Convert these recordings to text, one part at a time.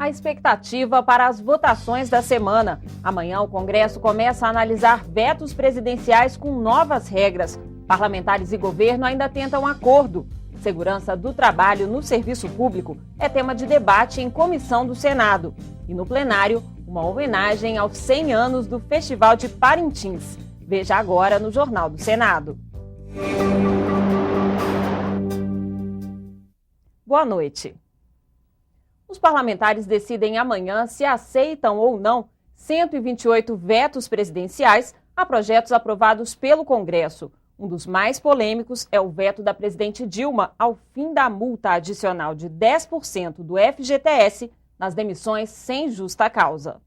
A expectativa para as votações da semana. Amanhã o Congresso começa a analisar vetos presidenciais com novas regras. Parlamentares e governo ainda tentam um acordo. Segurança do trabalho no serviço público é tema de debate em comissão do Senado. E no plenário, uma homenagem aos 100 anos do Festival de Parintins. Veja agora no Jornal do Senado. Boa noite. Os parlamentares decidem amanhã se aceitam ou não 128 vetos presidenciais a projetos aprovados pelo Congresso. Um dos mais polêmicos é o veto da presidente Dilma ao fim da multa adicional de 10% do FGTS nas demissões sem justa causa.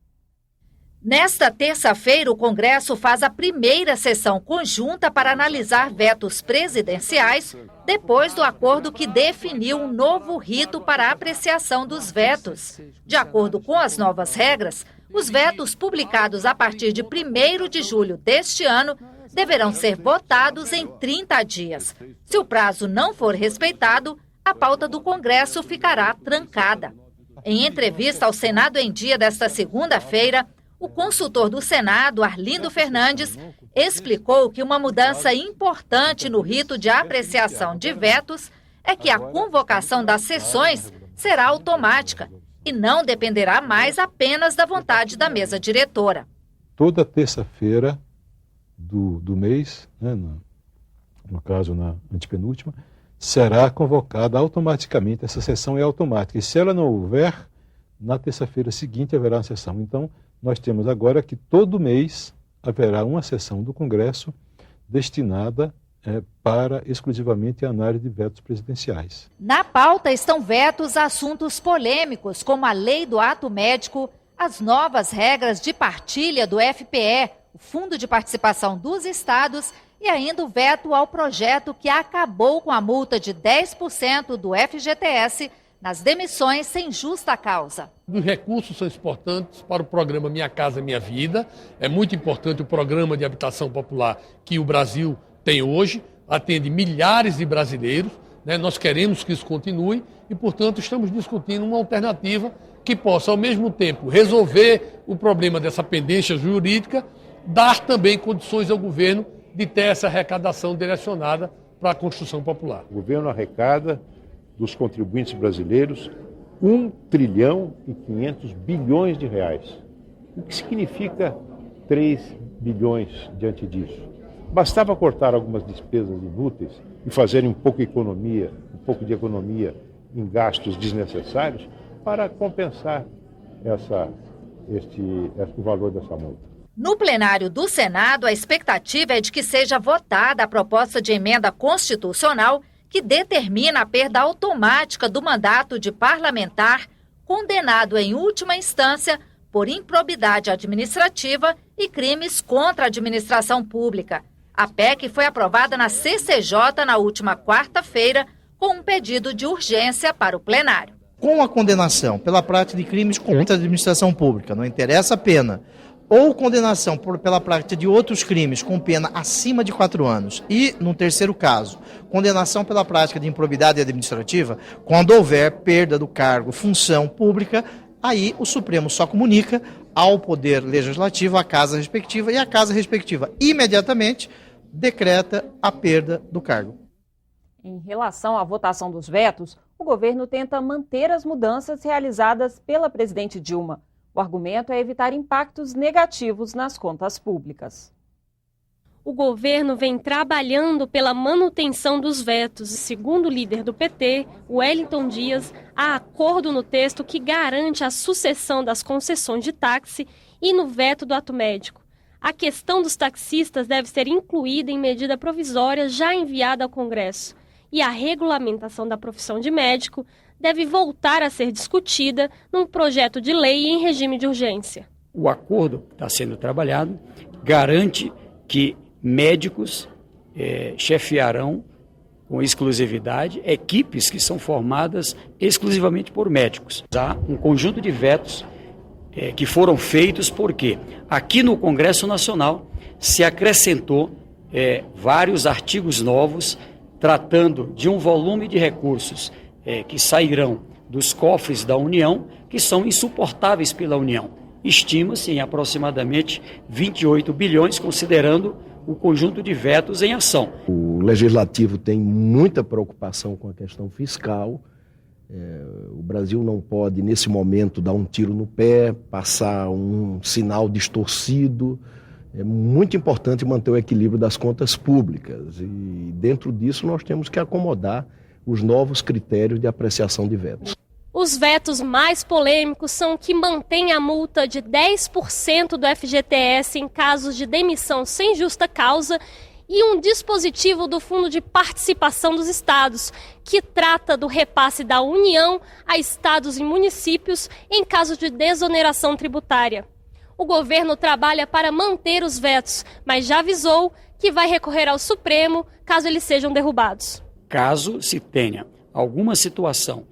Nesta terça-feira, o Congresso faz a primeira sessão conjunta para analisar vetos presidenciais, depois do acordo que definiu um novo rito para a apreciação dos vetos. De acordo com as novas regras, os vetos publicados a partir de 1º de julho deste ano deverão ser votados em 30 dias. Se o prazo não for respeitado, a pauta do Congresso ficará trancada. Em entrevista ao Senado em Dia desta segunda-feira, o consultor do Senado, Arlindo Fernandes, explicou que uma mudança importante no rito de apreciação de vetos é que a convocação das sessões será automática e não dependerá mais apenas da vontade da mesa diretora. Toda terça-feira do mês, né, no caso na antepenúltima, será convocada automaticamente, essa sessão é automática. E se ela não houver, na terça-feira seguinte haverá uma sessão. Então, nós temos agora que todo mês haverá uma sessão do Congresso destinada para exclusivamente a análise de vetos presidenciais. Na pauta estão vetos a assuntos polêmicos, como a lei do ato médico, as novas regras de partilha do FPE, o Fundo de Participação dos Estados, e ainda o veto ao projeto que acabou com a multa de 10% do FGTS nas demissões sem justa causa. Os recursos são importantes para o programa Minha Casa Minha Vida. É muito importante o programa de habitação popular que o Brasil tem hoje, atende milhares de brasileiros, né? Nós queremos que isso continue e, portanto, estamos discutindo uma alternativa que possa, ao mesmo tempo, resolver o problema dessa pendência jurídica, dar também condições ao governo de ter essa arrecadação direcionada para a construção popular. O governo arrecada dos contribuintes brasileiros 1 trilhão e 500 bilhões de reais, o que significa 3 bilhões diante disso. Bastava cortar algumas despesas inúteis e fazerem um pouco de economia em gastos desnecessários para compensar o valor dessa multa. No plenário do Senado, a expectativa é de que seja votada a proposta de emenda constitucional que determina a perda automática do mandato de parlamentar condenado em última instância por improbidade administrativa e crimes contra a administração pública. A PEC foi aprovada na CCJ na última quarta-feira com um pedido de urgência para o plenário. Com a condenação pela prática de crimes contra a administração pública, não interessa a pena, ou condenação pela prática de outros crimes com pena acima de 4 anos e, no terceiro caso, condenação pela prática de improbidade administrativa, quando houver perda do cargo, função pública, aí o Supremo só comunica ao Poder Legislativo, à Casa respectiva, e a Casa respectiva imediatamente decreta a perda do cargo. Em relação à votação dos vetos, o governo tenta manter as mudanças realizadas pela presidente Dilma. O argumento é evitar impactos negativos nas contas públicas. O governo vem trabalhando pela manutenção dos vetos. Segundo o líder do PT, Wellington Dias, há acordo no texto que garante a sucessão das concessões de táxi e no veto do ato médico. A questão dos taxistas deve ser incluída em medida provisória já enviada ao Congresso. E a regulamentação da profissão de médico deve voltar a ser discutida num projeto de lei em regime de urgência. O acordo que está sendo trabalhado garante que médicos chefiarão com exclusividade equipes que são formadas exclusivamente por médicos. Há um conjunto de vetos que foram feitos porque aqui no Congresso Nacional se acrescentou vários artigos novos tratando de um volume de recursos que sairão dos cofres da União, que são insuportáveis pela União. Estima-se em aproximadamente 28 bilhões, considerando o conjunto de vetos em ação. O Legislativo tem muita preocupação com a questão fiscal. O Brasil não pode, nesse momento, dar um tiro no pé, passar um sinal distorcido. É muito importante manter o equilíbrio das contas públicas e, dentro disso, nós temos que acomodar os novos critérios de apreciação de vetos. Os vetos mais polêmicos são que mantêm a multa de 10% do FGTS em casos de demissão sem justa causa e um dispositivo do Fundo de Participação dos Estados, que trata do repasse da União a estados e municípios em caso de desoneração tributária. O governo trabalha para manter os vetos, mas já avisou que vai recorrer ao Supremo caso eles sejam derrubados. Caso se tenha alguma situação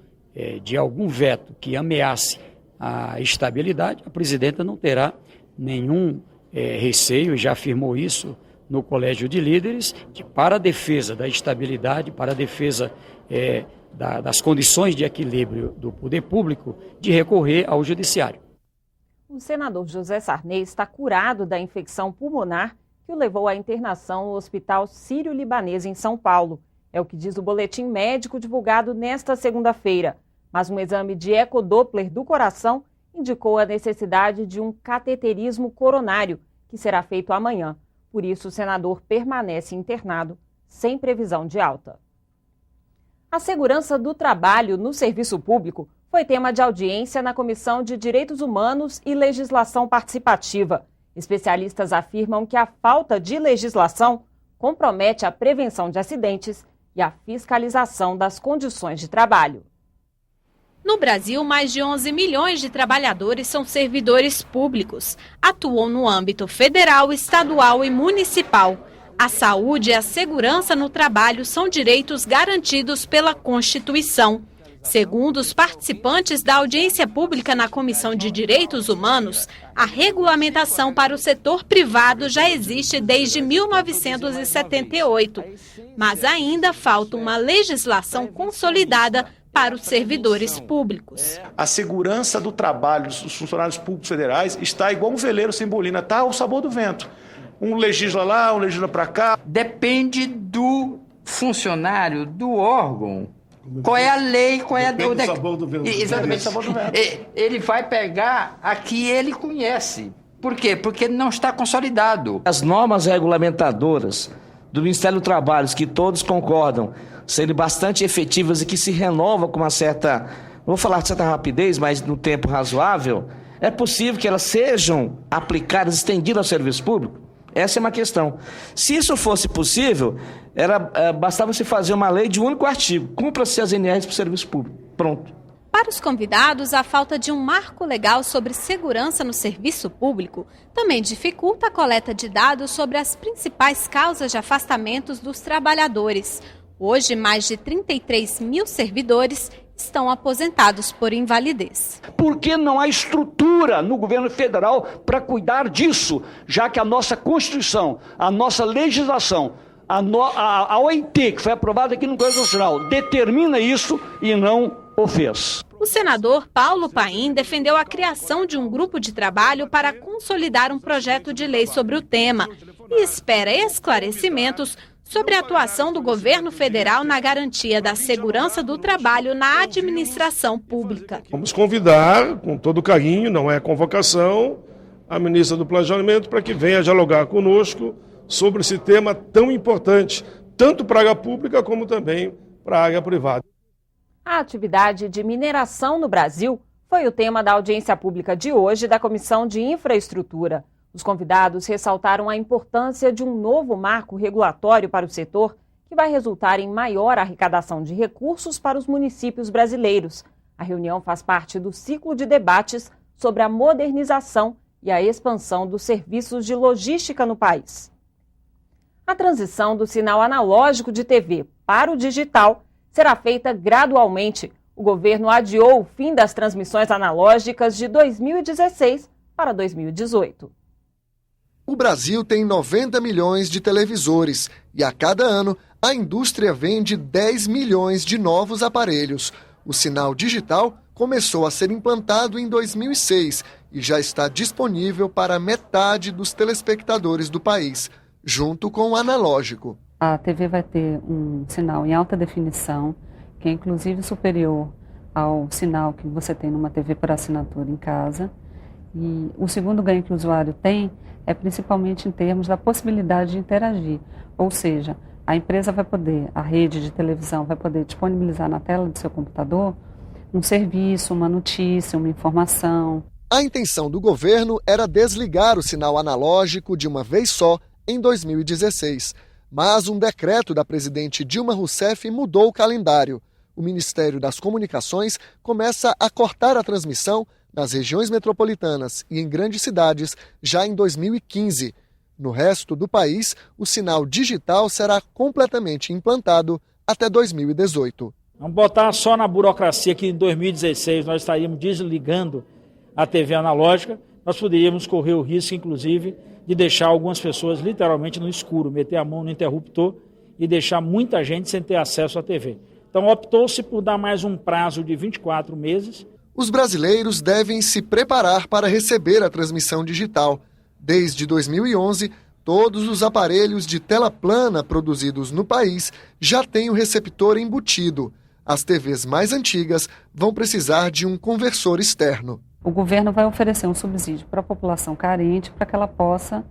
de algum veto que ameace a estabilidade, a presidenta não terá nenhum receio, e já afirmou isso no Colégio de Líderes, que para a defesa da estabilidade, para a defesa das condições de equilíbrio do poder público, de recorrer ao Judiciário. O senador José Sarney está curado da infecção pulmonar que o levou à internação no Hospital Sírio-Libanês, em São Paulo. É o que diz o boletim médico divulgado nesta segunda-feira. Mas um exame de ecodoppler do coração indicou a necessidade de um cateterismo coronário, que será feito amanhã. Por isso, o senador permanece internado, sem previsão de alta. A segurança do trabalho no serviço público foi tema de audiência na Comissão de Direitos Humanos e Legislação Participativa. Especialistas afirmam que a falta de legislação compromete a prevenção de acidentes e a fiscalização das condições de trabalho. No Brasil, mais de 11 milhões de trabalhadores são servidores públicos. Atuam no âmbito federal, estadual e municipal. A saúde e a segurança no trabalho são direitos garantidos pela Constituição. Segundo os participantes da audiência pública na Comissão de Direitos Humanos, a regulamentação para o setor privado já existe desde 1978. Mas ainda falta uma legislação consolidada para os servidores públicos. A segurança do trabalho dos funcionários públicos federais está igual um veleiro sem bolina, está ao sabor do vento. Um legisla lá, um legisla para cá. Depende do funcionário, do órgão. Qual é a lei, qual é o sabor do vento. Exatamente, o sabor do vento. Ele vai pegar a que ele conhece. Por quê? Porque ele não está consolidado. As normas regulamentadoras do Ministério do Trabalho, que todos concordam, serem bastante efetivas e que se renovam com uma certa, não vou falar de certa rapidez, mas no tempo razoável, é possível que elas sejam aplicadas, estendidas ao serviço público? Essa é uma questão. Se isso fosse possível, bastava se fazer uma lei de um único artigo. Cumpra-se as NRs para o serviço público. Pronto. Para os convidados, a falta de um marco legal sobre segurança no serviço público também dificulta a coleta de dados sobre as principais causas de afastamentos dos trabalhadores. Hoje, mais de 33 mil servidores estão aposentados por invalidez. Por que não há estrutura no governo federal para cuidar disso, já que a nossa Constituição, a nossa legislação, a OIT, que foi aprovada aqui no Congresso Nacional, determina isso e não o fez? O senador Paulo Paim defendeu a criação de um grupo de trabalho para consolidar um projeto de lei sobre o tema e espera esclarecimentos sobre a atuação do governo federal na garantia da segurança do trabalho na administração pública. Vamos convidar, com todo carinho, não é convocação, a ministra do Planejamento para que venha dialogar conosco sobre esse tema tão importante, tanto para a área pública como também para a área privada. A atividade de mineração no Brasil foi o tema da audiência pública de hoje da Comissão de Infraestrutura. Os convidados ressaltaram a importância de um novo marco regulatório para o setor, que vai resultar em maior arrecadação de recursos para os municípios brasileiros. A reunião faz parte do ciclo de debates sobre a modernização e a expansão dos serviços de logística no país. A transição do sinal analógico de TV para o digital será feita gradualmente. O governo adiou o fim das transmissões analógicas de 2016 para 2018. O Brasil tem 90 milhões de televisores e a cada ano a indústria vende 10 milhões de novos aparelhos. O sinal digital começou a ser implantado em 2006 e já está disponível para metade dos telespectadores do país, junto com o analógico. A TV vai ter um sinal em alta definição, que é inclusive superior ao sinal que você tem numa TV por assinatura em casa. E o segundo ganho que o usuário tem é principalmente em termos da possibilidade de interagir, ou seja, a empresa vai poder, a rede de televisão vai poder disponibilizar na tela do seu computador um serviço, uma notícia, uma informação. A intenção do governo era desligar o sinal analógico de uma vez só em 2016, mas um decreto da presidente Dilma Rousseff mudou o calendário. O Ministério das Comunicações começa a cortar a transmissão nas regiões metropolitanas e em grandes cidades já em 2015. No resto do país, o sinal digital será completamente implantado até 2018. Vamos botar só na burocracia que em 2016 nós estaríamos desligando a TV analógica, nós poderíamos correr o risco, inclusive, de deixar algumas pessoas literalmente no escuro, meter a mão no interruptor e deixar muita gente sem ter acesso à TV. Então optou-se por dar mais um prazo de 24 meses. Os brasileiros devem se preparar para receber a transmissão digital. Desde 2011, todos os aparelhos de tela plana produzidos no país já têm o receptor embutido. As TVs mais antigas vão precisar de um conversor externo. O governo vai oferecer um subsídio para a população carente para que ela possa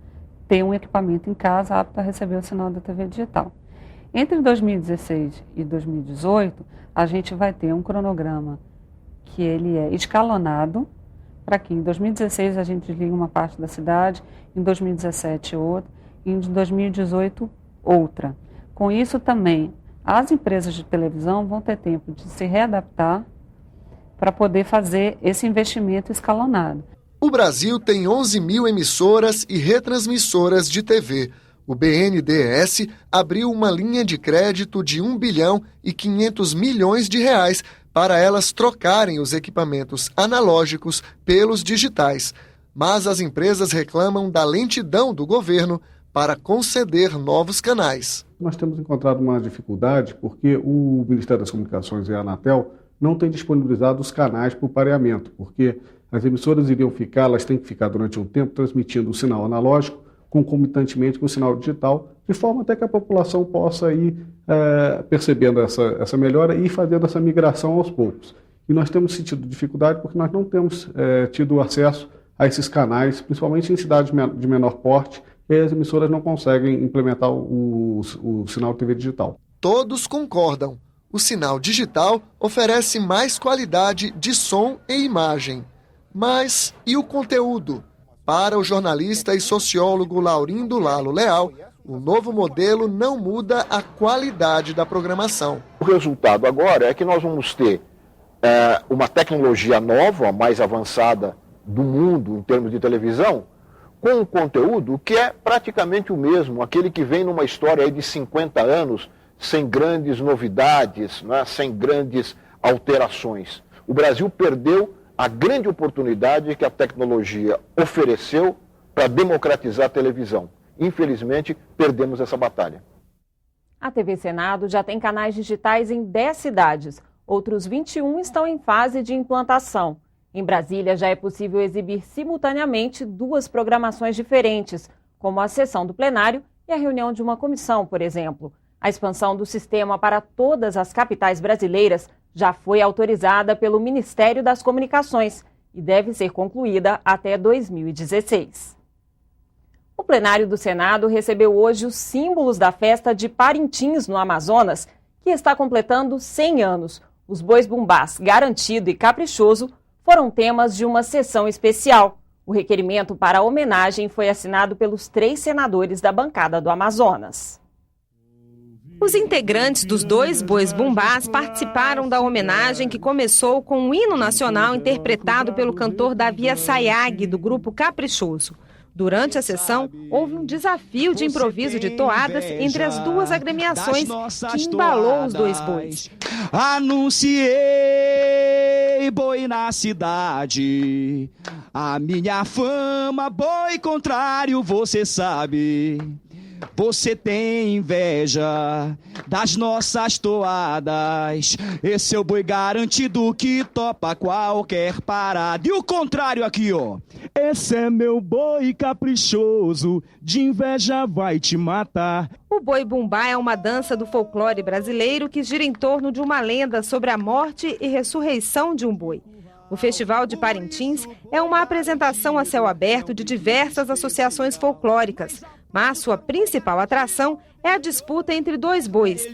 ter um equipamento em casa apto a receber o sinal da TV digital. Entre 2016 e 2018, a gente vai ter um cronograma que ele é escalonado, para que em 2016 a gente desligue uma parte da cidade, em 2017 outra, e em 2018 outra. Com isso também, as empresas de televisão vão ter tempo de se readaptar para poder fazer esse investimento escalonado. O Brasil tem 11 mil emissoras e retransmissoras de TV. O BNDES abriu uma linha de crédito de 1 bilhão e 500 milhões de reais para elas trocarem os equipamentos analógicos pelos digitais. Mas as empresas reclamam da lentidão do governo para conceder novos canais. Nós temos encontrado uma dificuldade porque o Ministério das Comunicações e a Anatel não têm disponibilizado os canais para o pareamento, porque as emissoras iriam ficar, elas têm que ficar durante um tempo transmitindo o sinal analógico concomitantemente com o sinal digital, de forma até que a população possa ir percebendo essa melhora e fazendo essa migração aos poucos. E nós temos sentido dificuldade porque nós não temos tido acesso a esses canais, principalmente em cidades de menor porte, e as emissoras não conseguem implementar o sinal TV digital. Todos concordam. O sinal digital oferece mais qualidade de som e imagem. Mas e o conteúdo? Para o jornalista e sociólogo Laurindo Lalo Leal, o novo modelo não muda a qualidade da programação. O resultado agora é que nós vamos ter uma tecnologia nova, mais avançada do mundo em termos de televisão, com um conteúdo que é praticamente o mesmo, aquele que vem numa história aí de 50 anos, sem grandes novidades, né, sem grandes alterações. O Brasil perdeu a grande oportunidade que a tecnologia ofereceu para democratizar a televisão. Infelizmente, perdemos essa batalha. A TV Senado já tem canais digitais em 10 cidades. Outros 21 estão em fase de implantação. Em Brasília, já é possível exibir simultaneamente 2 programações diferentes, como a sessão do plenário e a reunião de uma comissão, por exemplo. A expansão do sistema para todas as capitais brasileiras já foi autorizada pelo Ministério das Comunicações e deve ser concluída até 2016. O plenário do Senado recebeu hoje os símbolos da festa de Parintins, no Amazonas, que está completando 100 anos. Os bois bumbás Garantido e Caprichoso foram temas de uma sessão especial. O requerimento para a homenagem foi assinado pelos 3 senadores da bancada do Amazonas. Os integrantes dos 2 bois bumbás participaram da homenagem que começou com o hino nacional interpretado pelo cantor Davi Assayag, do grupo Caprichoso. Durante a sessão, houve um desafio de improviso de toadas entre as 2 agremiações que embalou os 2 bois. Anunciei boi na cidade, a minha fama, boi contrário, você sabe. Você tem inveja das nossas toadas. Esse é o boi garantido que topa qualquer parada. E o contrário aqui, ó. Esse é meu boi caprichoso, de inveja vai te matar. O boi bumbá é uma dança do folclore brasileiro que gira em torno de uma lenda sobre a morte e ressurreição de um boi. O Festival de Parintins é uma apresentação a céu aberto de diversas associações folclóricas, mas sua principal atração é a disputa entre dois bois.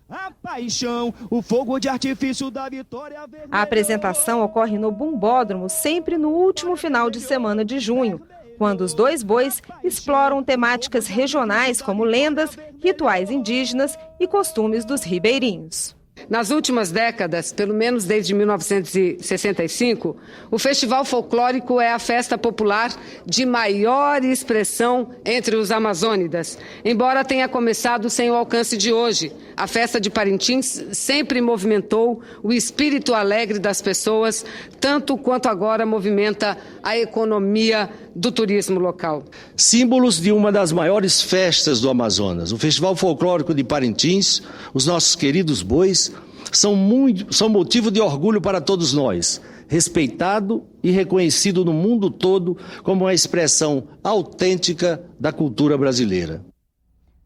A paixão, o fogo de artifício da vitória. A apresentação ocorre no Bumbódromo, sempre no último final de semana de junho, quando os dois bois exploram temáticas regionais como lendas, rituais indígenas e costumes dos ribeirinhos. Nas últimas décadas, pelo menos desde 1965, o Festival Folclórico é a festa popular de maior expressão entre os amazônidas. Embora tenha começado sem o alcance de hoje, a festa de Parintins sempre movimentou o espírito alegre das pessoas, tanto quanto agora movimenta a economia do turismo local. Símbolos de uma das maiores festas do Amazonas, o Festival Folclórico de Parintins, os nossos queridos bois, são motivo de orgulho para todos nós, respeitado e reconhecido no mundo todo como uma expressão autêntica da cultura brasileira.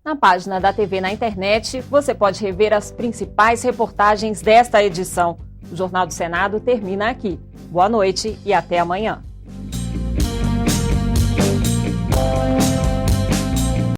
Na página da TV na internet, você pode rever as principais reportagens desta edição. O Jornal do Senado termina aqui. Boa noite e até amanhã.